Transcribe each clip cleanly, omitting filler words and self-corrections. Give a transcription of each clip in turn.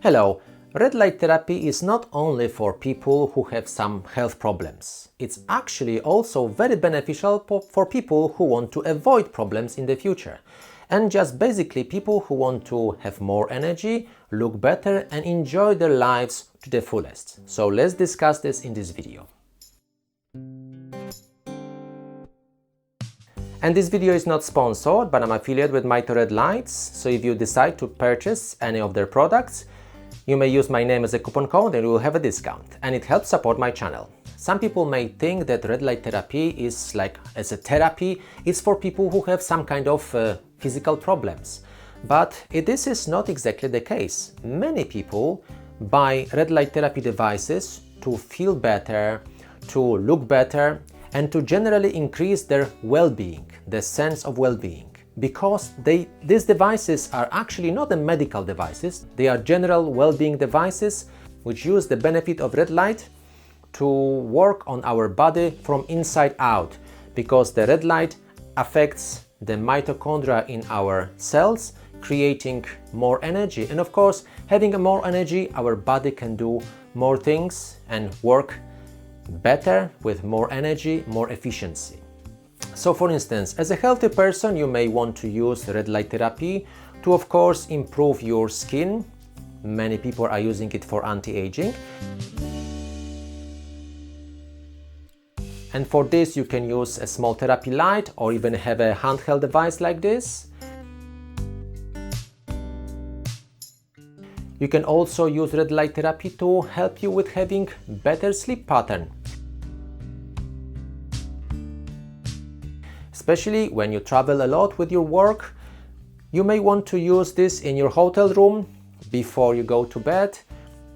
Hello, red light therapy is not only for people who have some health problems. It's actually also very beneficial for people who want to avoid problems in the future. And just basically people who want to have more energy, look better and enjoy their lives to the fullest. So let's discuss this in this video. And this video is not sponsored, but I'm affiliated with Mito LED Lights. So if you decide to purchase any of their products, you may use my name as a coupon code and you will have a discount, and it helps support my channel. Some people may think that red light therapy is like as a therapy, it's for people who have some kind of physical problems. But this is not exactly the case. Many people buy red light therapy devices to feel better, to look better, and to generally increase their well-being, the sense of well-being. Because these devices are actually not the medical devices, they are general well-being devices which use the benefit of red light to work on our body from inside out, because the red light affects the mitochondria in our cells, creating more energy. And of course, having more energy, our body can do more things and work better with more energy, more efficiency. So for instance, as a healthy person, you may want to use red light therapy to, of course, improve your skin. Many people are using it for anti-aging. And for this, you can use a small therapy light or even have a handheld device like this. You can also use red light therapy to help you with having better sleep pattern. Especially when you travel a lot with your work, you may want to use this in your hotel room before you go to bed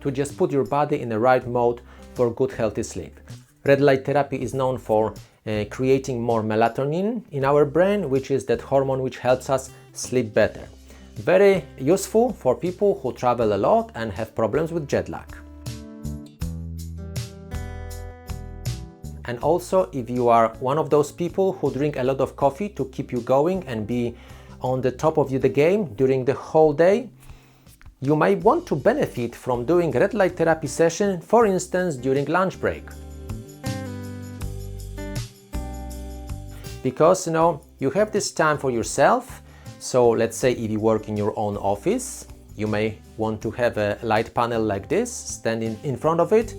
to just put your body in the right mode for good healthy sleep. Red light therapy is known for creating more melatonin in our brain, which is that hormone which helps us sleep better. Very useful for people who travel a lot and have problems with jet lag. And also, if you are one of those people who drink a lot of coffee to keep you going and be on the top of the game during the whole day, you may want to benefit from doing red light therapy session, for instance, during lunch break. Because, you have this time for yourself. So let's say if you work in your own office, you may want to have a light panel like this, standing in front of it.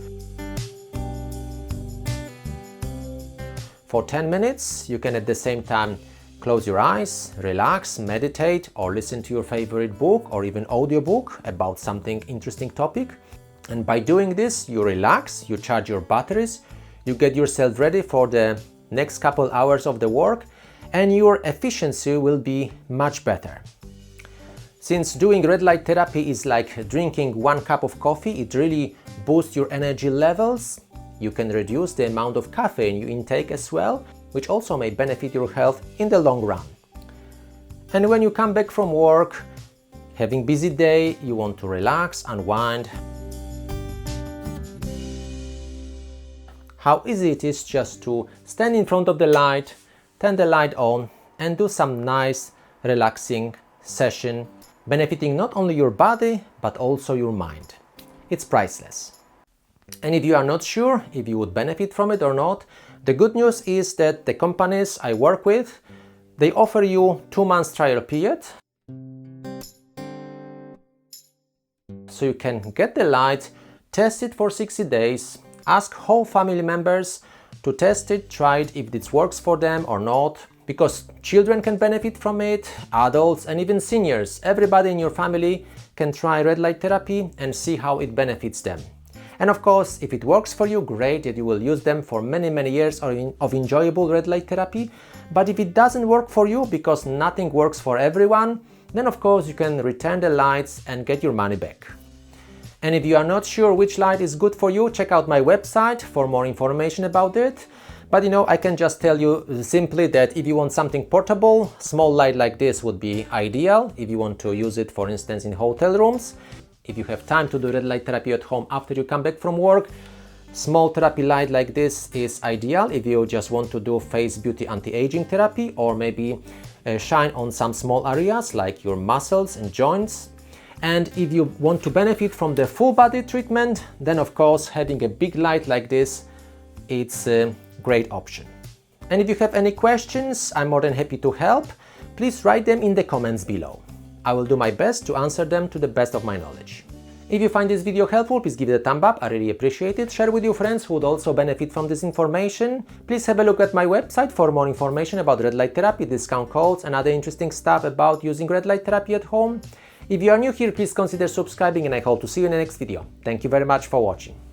For 10 minutes, you can at the same time close your eyes, relax, meditate, or listen to your favorite book or even audiobook about something interesting topic. And by doing this, you relax, you charge your batteries, you get yourself ready for the next couple hours of the work, and your efficiency will be much better. Since doing red light therapy is like drinking 1 cup of coffee, it really boosts your energy levels. You can reduce the amount of caffeine you intake as well, which also may benefit your health in the long run. And when you come back from work, having a busy day, you want to relax, unwind. How easy it is just to stand in front of the light, turn the light on, and do some nice, relaxing session, benefiting not only your body, but also your mind. It's priceless. And if you are not sure if you would benefit from it or not, the good news is that the companies I work with, they offer you 2 months trial period. So you can get the light, test it for 60 days, ask whole family members to test it, try it if this works for them or not, because children can benefit from it, adults and even seniors. Everybody in your family can try red light therapy and see how it benefits them. And of course, if it works for you, great, that you will use them for many years of enjoyable red light therapy. But if it doesn't work for you, because nothing works for everyone, then of course you can return the lights and get your money back. And if you are not sure which light is good for you, check out my website for more information about it. But I can just tell you simply that if you want something portable, small light like this would be ideal if you want to use it, for instance, in hotel rooms. If you have time to do red light therapy at home after you come back from work, small therapy light like this is ideal if you just want to do face beauty anti-aging therapy, or maybe shine on some small areas like your muscles and joints. And if you want to benefit from the full body treatment, then of course having a big light like this, it's a great option. And if you have any questions, I'm more than happy to help. Please write them in the comments below. I will do my best to answer them to the best of my knowledge. If you find this video helpful, please give it a thumb up, I really appreciate it. Share with your friends who would also benefit from this information. Please have a look at my website for more information about red light therapy, discount codes and other interesting stuff about using red light therapy at home. If you are new here, please consider subscribing and I hope to see you in the next video. Thank you very much for watching.